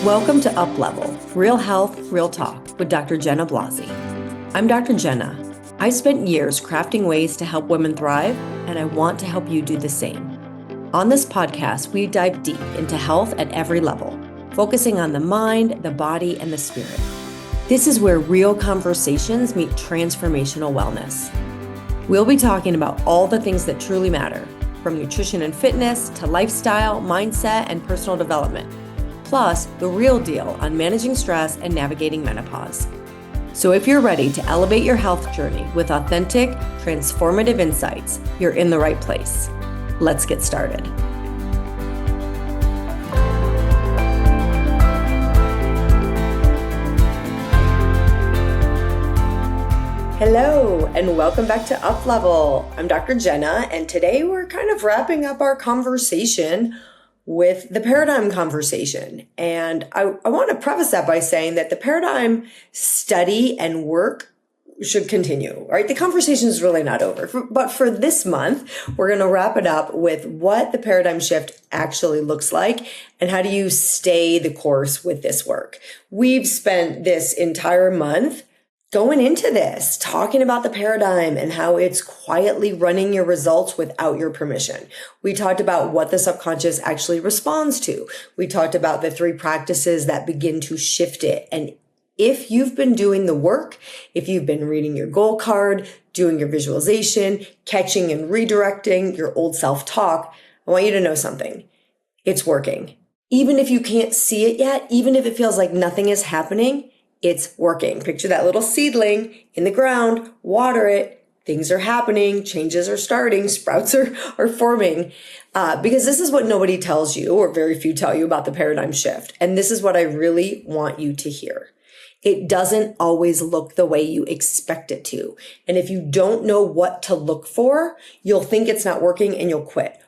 Welcome to Up Level, Real Health, Real Talk with Dr. Jenna Blasi. I'm Dr. Jenna. I spent years crafting ways to help women thrive, and I want to help you do the same. On this podcast, we dive deep into health at every level, focusing on the mind, the body, and the spirit. This is where real conversations meet transformational wellness. We'll be talking about all the things that truly matter, from nutrition and fitness to lifestyle, mindset, and personal development. Plus, the real deal on managing stress and navigating menopause. So if you're ready to elevate your health journey with authentic, transformative insights, you're in the right place. Let's get started. Hello, and welcome back to Up Level. I'm Dr. Jenna, and today we're kind of wrapping up our conversation with the paradigm conversation. And I want to preface that by saying that the paradigm study and work should continue, right? The conversation is really not over. But for this month, we're going to wrap it up with what the paradigm shift actually looks like and how do you stay the course with this work. We've spent this entire month going into this, talking about the paradigm and how it's quietly running your results without your permission. We talked about what the subconscious actually responds to. We talked about the 3 practices that begin to shift it. And if you've been doing the work, if you've been reading your goal card, doing your visualization, catching and redirecting your old self-talk, I want you to know something. It's working. Even if you can't see it yet, even if it feels like nothing is happening, it's working. Picture that little seedling in the ground, water it, things are happening, changes are starting, sprouts are forming. Because this is what nobody tells you, or very few tell you about the paradigm shift. And this is what I really want you to hear. It doesn't always look the way you expect it to. And if you don't know what to look for, you'll think it's not working and you'll quit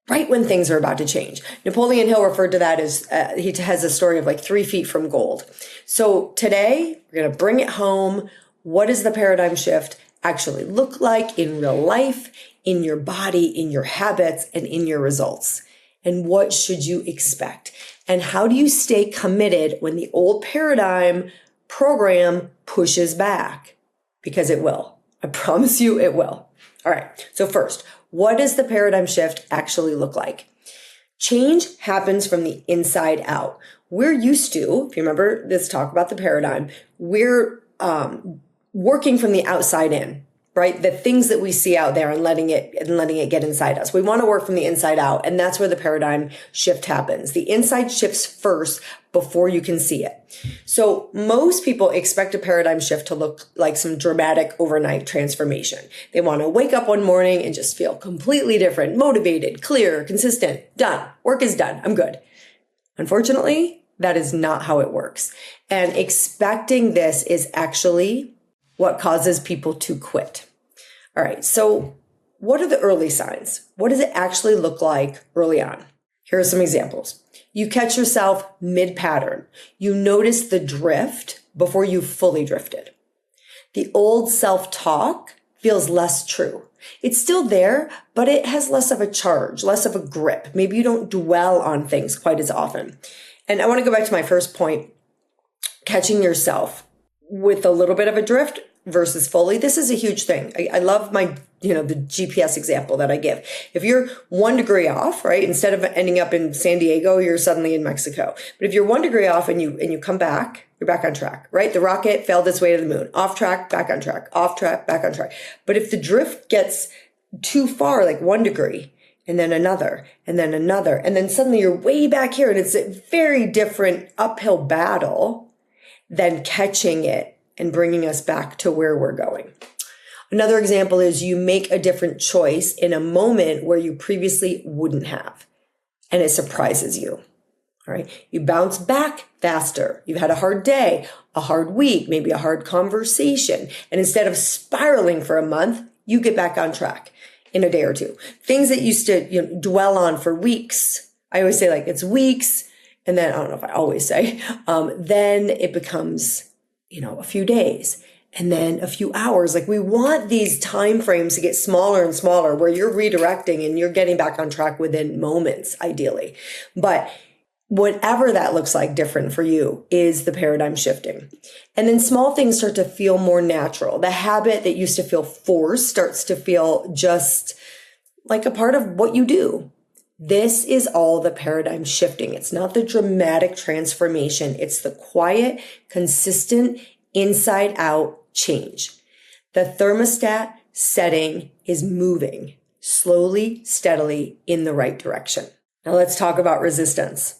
right when things are about to change. Napoleon Hill referred to that as, he has a story of like 3 feet from gold. So today, we're going to bring it home. What does the paradigm shift actually look like in real life, in your body, in your habits, and in your results? And what should you expect? And how do you stay committed when the old paradigm program pushes back? Because it will. I promise you it will. All right. So first, what does the paradigm shift actually look like? Change happens from the inside out. We're used to, if you remember this talk about the paradigm, we're working from the outside in, right? The things that we see out there and letting it get inside us. We want to work from the inside out, and that's where the paradigm shift happens. The inside shifts first before you can see it. So most people expect a paradigm shift to look like some dramatic overnight transformation. They want to wake up one morning and just feel completely different, motivated, clear, consistent, done. Work is done. I'm good. Unfortunately, that is not how it works. And expecting this is actually what causes people to quit. All right. So what are the early signs? What does it actually look like early on? Here are some examples. You catch yourself mid-pattern. You notice the drift before you fully drifted. The old self-talk feels less true. It's still there, but it has less of a charge, less of a grip. Maybe you don't dwell on things quite as often. And I want to go back to my first point, catching yourself with a little bit of a drift versus fully. This is a huge thing. I love the GPS example that I give. If you're 1 degree off, right, instead of ending up in San Diego, you're suddenly in Mexico. But if you're 1 degree off and you come back, you're back on track, right? The rocket failed its way to the moon. Off track, back on track. Off track, back on track. But if the drift gets too far, like 1 degree, and then another, and then another, and then suddenly you're way back here, and it's a very different uphill battle than catching it and bringing us back to where we're going. Another example is you make a different choice in a moment where you previously wouldn't have, and it surprises you. All right. You bounce back faster. You've had a hard day, a hard week, maybe a hard conversation. And instead of spiraling for a month, you get back on track in a day or two. Things that used to dwell on for weeks. I always say like it's weeks. And then I don't know if I always say, then it becomes, a few days. And then a few hours. Like we want these time frames to get smaller and smaller where you're redirecting and you're getting back on track within moments, ideally. But whatever that looks like different for you is the paradigm shifting. And then small things start to feel more natural. The habit that used to feel forced starts to feel just like a part of what you do. This is all the paradigm shifting. It's not the dramatic transformation. It's the quiet, consistent, inside out change. The thermostat setting is moving slowly, steadily in the right direction. Now let's talk about resistance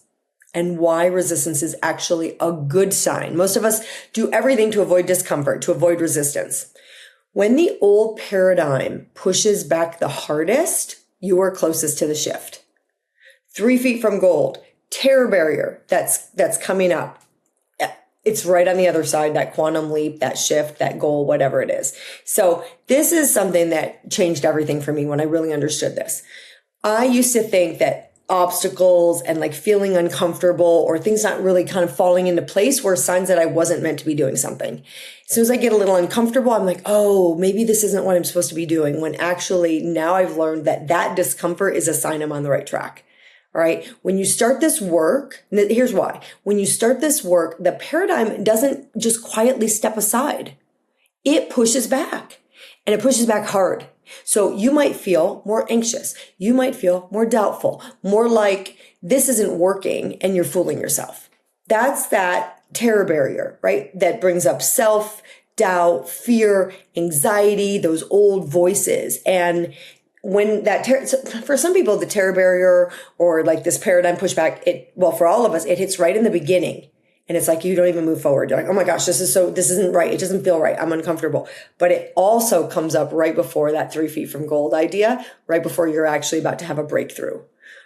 and why resistance is actually a good sign. Most of us do everything to avoid discomfort, to avoid resistance. When the old paradigm pushes back the hardest, you are closest to the shift. 3 feet from gold, terror barrier that's coming up. It's right on the other side, that quantum leap, that shift, that goal, whatever it is. So this is something that changed everything for me when I really understood this. I used to think that obstacles and like feeling uncomfortable or things not really kind of falling into place were signs that I wasn't meant to be doing something. As soon as I get a little uncomfortable, I'm like, oh, maybe this isn't what I'm supposed to be doing. When actually now I've learned that that discomfort is a sign I'm on the right track. All right. When you start this work, here's why. When you start this work, the paradigm doesn't just quietly step aside. It pushes back, and it pushes back hard. So you might feel more anxious. You might feel more doubtful, more like this isn't working and you're fooling yourself. That's that terror barrier, right? That brings up self-doubt, fear, anxiety, those old voices. And when that for some people, the terror barrier or like this paradigm pushback, for all of us, it hits right in the beginning. And it's like, you don't even move forward. You're like, oh my gosh, this isn't right. It doesn't feel right. I'm uncomfortable. But it also comes up right before that 3 feet from gold idea, right before you're actually about to have a breakthrough,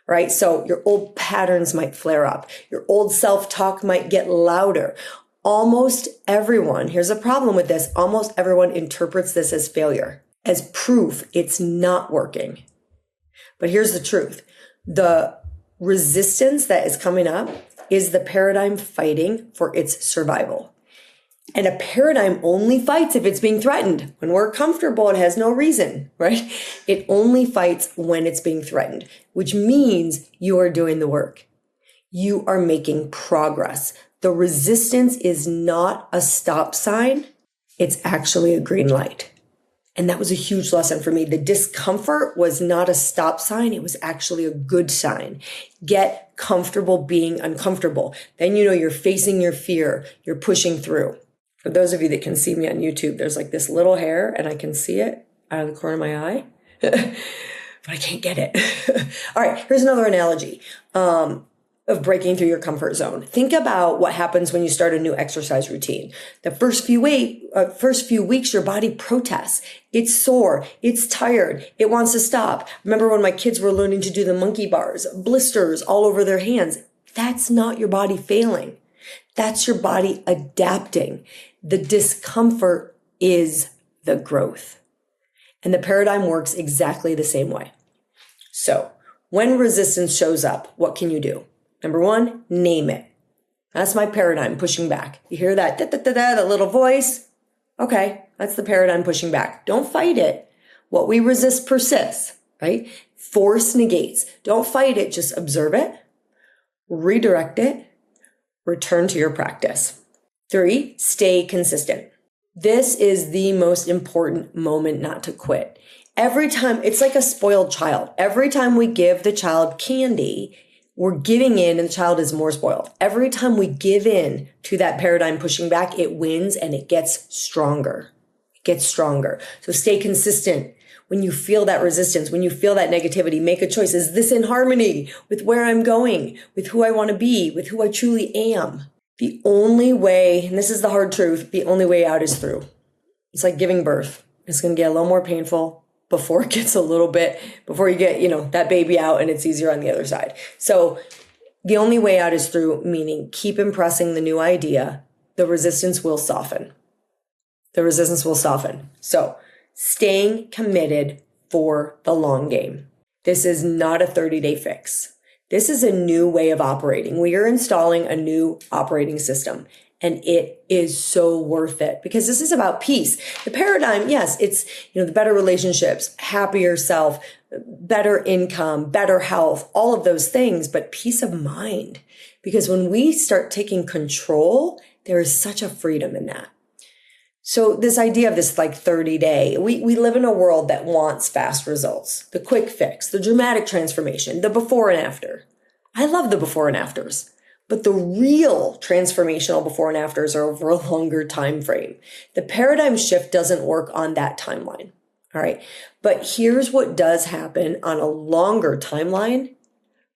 right? So your old patterns might flare up. Your old self-talk might get louder. Almost everyone, here's a problem with this. Almost everyone interprets this as failure, as proof it's not working. But here's the truth. The resistance that is coming up is the paradigm fighting for its survival. And a paradigm only fights if it's being threatened. When we're comfortable, it has no reason, right? It only fights when it's being threatened, which means you are doing the work. You are making progress. The resistance is not a stop sign. It's actually a green light. And that was a huge lesson for me. The discomfort was not a stop sign. It was actually a good sign. Get comfortable being uncomfortable. Then you know you're facing your fear. You're pushing through. For those of you that can see me on YouTube, there's like this little hair and I can see it out of the corner of my eye, but I can't get it. All right, here's another analogy of breaking through your comfort zone. Think about what happens when you start a new exercise routine. The first few weeks, your body protests. It's sore. It's tired. It wants to stop. Remember when my kids were learning to do the monkey bars, blisters all over their hands. That's not your body failing. That's your body adapting. The discomfort is the growth. And the paradigm works exactly the same way. So when resistance shows up, what can you do? Number one, name it. That's my paradigm pushing back. You hear that, that little voice? Okay, that's the paradigm pushing back. Don't fight it. What we resist persists, right? Force negates. Don't fight it, just observe it, redirect it, return to your practice. 3, stay consistent. This is the most important moment not to quit. Every time, it's like a spoiled child. Every time we give the child candy, we're giving in and the child is more spoiled. Every time we give in to that paradigm pushing back, it wins and it gets stronger. It gets stronger. So stay consistent. When you feel that resistance, when you feel that negativity, make a choice. Is this in harmony with where I'm going, with who I want to be, with who I truly am? The only way, and this is the hard truth, the only way out is through. It's like giving birth. It's going to get a little more painful before it gets before you get, that baby out and it's easier on the other side. So the only way out is through, meaning keep impressing the new idea. The resistance will soften. The resistance will soften. So staying committed for the long game. This is not a 30-day fix. This is a new way of operating. We are installing a new operating system, and it is so worth it because this is about peace. The paradigm, yes, it's, the better relationships, happier self, better income, better health, all of those things, but peace of mind. Because when we start taking control, there is such a freedom in that. So this idea of this 30-day, we live in a world that wants fast results, the quick fix, the dramatic transformation, the before and after. I love the before and afters. But the real transformational before and afters are over a longer time frame. The paradigm shift doesn't work on that timeline. All right. But here's what does happen on a longer timeline: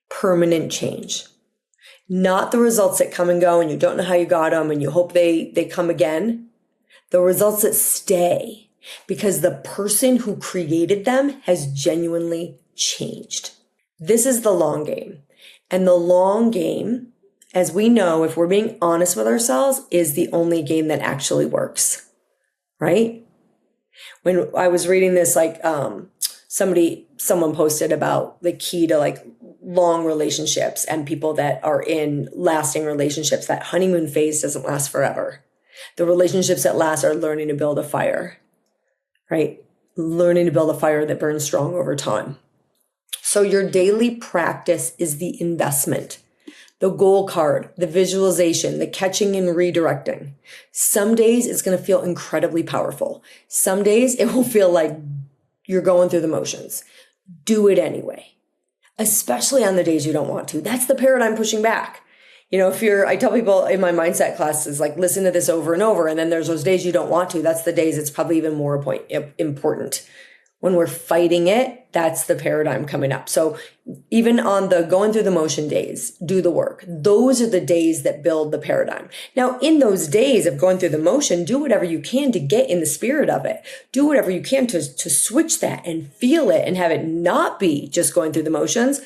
permanent change. Not the results that come and go and you don't know how you got them and you hope they come again. The results that stay because the person who created them has genuinely changed. This is the long game. And the long game, as we know, if we're being honest with ourselves, is the only game that actually works, right? When I was reading this, someone posted about the key to long relationships and people that are in lasting relationships, that honeymoon phase doesn't last forever. The relationships that last are learning to build a fire, right? Learning to build a fire that burns strong over time. So your daily practice is the investment. The goal card, the visualization, the catching and redirecting. Some days it's going to feel incredibly powerful. Some days it will feel like you're going through the motions. Do it anyway, especially on the days you don't want to. That's the paradigm pushing back. I tell people in my mindset classes, listen to this over and over. And then there's those days you don't want to. That's the days it's probably even more important. When we're fighting it, that's the paradigm coming up. So even on the going through the motion days, do the work. Those are the days that build the paradigm. Now, in those days of going through the motion, do whatever you can to get in the spirit of it. Do whatever you can to switch that and feel it and have it not be just going through the motions.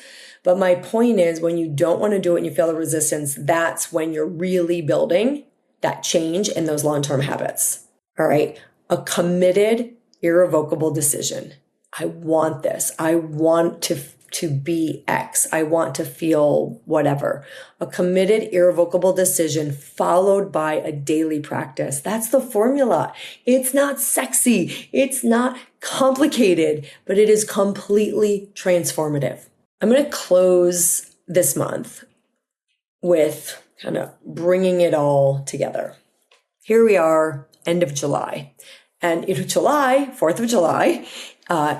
But my point is, when you don't want to do it and you feel the resistance, that's when you're really building that change in those long-term habits. All right. A committed, irrevocable decision. I want this. I want to be X. I want to feel whatever. A committed, irrevocable decision followed by a daily practice. That's the formula. It's not sexy. It's not complicated, but it is completely transformative. I'm going to close this month with kind of bringing it all together. Here we are, end of July. And July, 4th of July,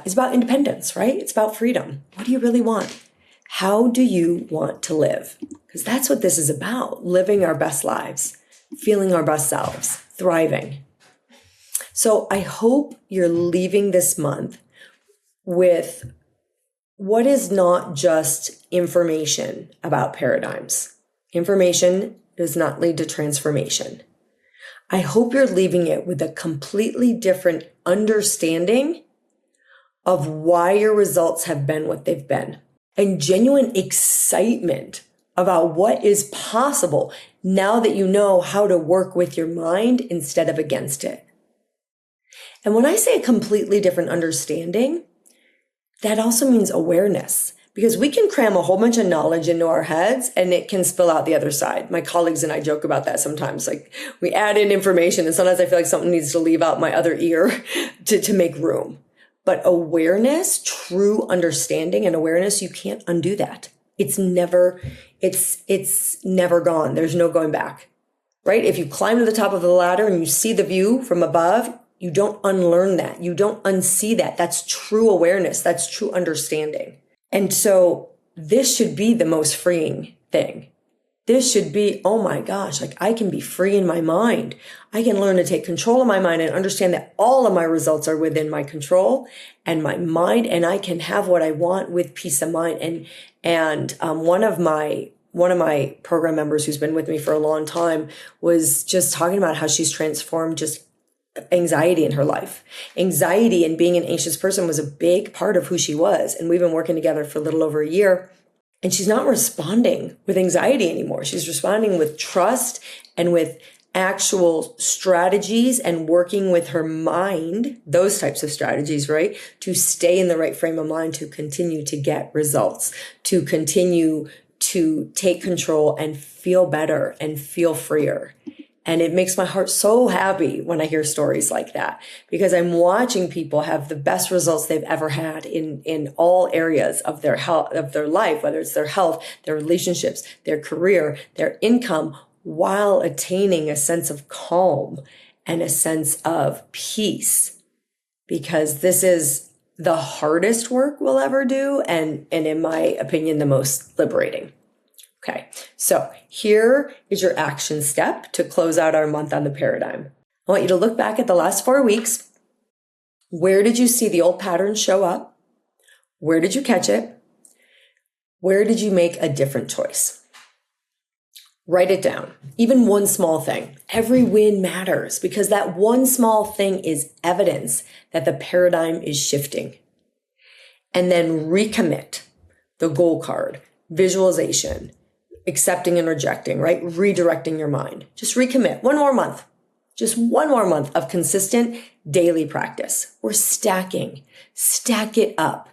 is about independence, right? It's about freedom. What do you really want? How do you want to live? Because that's what this is about, living our best lives, feeling our best selves, thriving. So I hope you're leaving this month with what is not just information about paradigms. Information does not lead to transformation. I hope you're leaving it with a completely different understanding of why your results have been what they've been, and genuine excitement about what is possible now that you know how to work with your mind instead of against it. And when I say a completely different understanding, that also means awareness, because we can cram a whole bunch of knowledge into our heads and it can spill out the other side. My colleagues and I joke about that sometimes. We add in information and sometimes I feel like something needs to leave out my other ear to make room. But awareness, true understanding and awareness, you can't undo that. It's never gone. There's no going back, right? If you climb to the top of the ladder and you see the view from above, you don't unlearn that. You don't unsee that. That's true awareness. That's true understanding. And so this should be the most freeing thing. This should be, oh my gosh, I can be free in my mind. I can learn to take control of my mind and understand that all of my results are within my control and my mind, and I can have what I want with peace of mind. And one of my program members who's been with me for a long time was just talking about how she's transformed just anxiety in her life. Anxiety and being an anxious person was a big part of who she was. And we've been working together for a little over a year. And she's not responding with anxiety anymore. She's responding with trust and with actual strategies and working with her mind, those types of strategies, right? To stay in the right frame of mind, to continue to get results, to continue to take control and feel better and feel freer. And it makes my heart so happy when I hear stories like that, because I'm watching people have the best results they've ever had in all areas of their health, of their life, whether it's their health, their relationships, their career, their income, while attaining a sense of calm and a sense of peace. Because this is the hardest work we'll ever do, and in my opinion, the most liberating. Okay, so here is your action step to close out our month on the paradigm. I want you to look back at the last 4 weeks. Where did you see the old patterns show up? Where did you catch it? Where did you make a different choice? Write it down. Even one small thing. Every win matters, because that one small thing is evidence that the paradigm is shifting. And then recommit, the goal card, visualization, accepting and rejecting, right? Redirecting your mind. Just recommit one more month. Just one more month of consistent daily practice. We're stacking. Stack it up.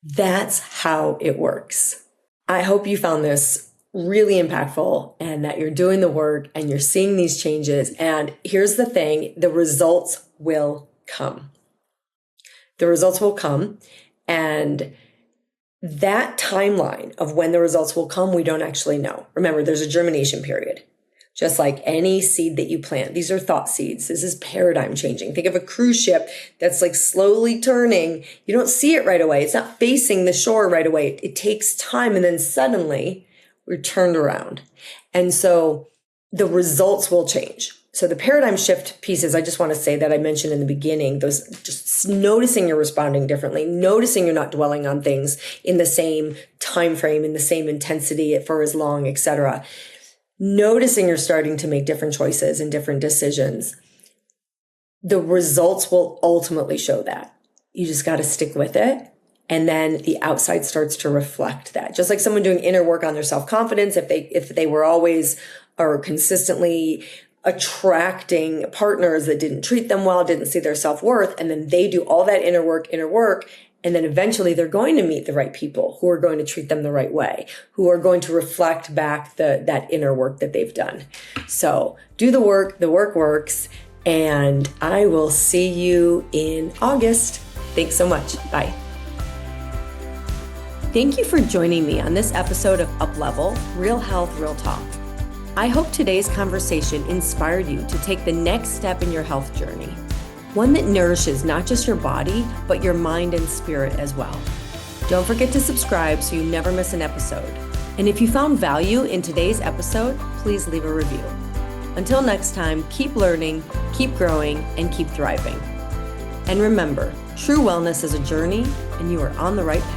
That's how it works. I hope you found this really impactful and that you're doing the work and you're seeing these changes. And here's the thing, the results will come. The results will come, and that timeline of when the results will come, we don't actually know. Remember, there's a germination period. Just like any seed that you plant, these are thought seeds. This is paradigm changing. Think of a cruise ship that's like slowly turning. You don't see it right away. It's not facing the shore right away. It takes time, and then suddenly we're turned around. And so the results will change. So the paradigm shift pieces, I just want to say that I mentioned in the beginning, those just noticing you're responding differently, noticing you're not dwelling on things in the same time frame, in the same intensity for as long, etc. Noticing you're starting to make different choices and different decisions. The results will ultimately show that. You just got to stick with it. And then the outside starts to reflect that. Just like someone doing inner work on their self-confidence, if they were always or consistently attracting partners that didn't treat them well, didn't see their self-worth, and then they do all that inner work, and then eventually they're going to meet the right people who are going to treat them the right way, who are going to reflect back that inner work that they've done. So do the work works, and I will see you in August. Thanks so much. Bye. Thank you for joining me on this episode of Uplevel, Real Health, Real Talk. I hope today's conversation inspired you to take the next step in your health journey, one that nourishes not just your body, but your mind and spirit as well. Don't forget to subscribe so you never miss an episode. And if you found value in today's episode, please leave a review. Until next time, keep learning, keep growing, and keep thriving. And remember, true wellness is a journey, and you are on the right path.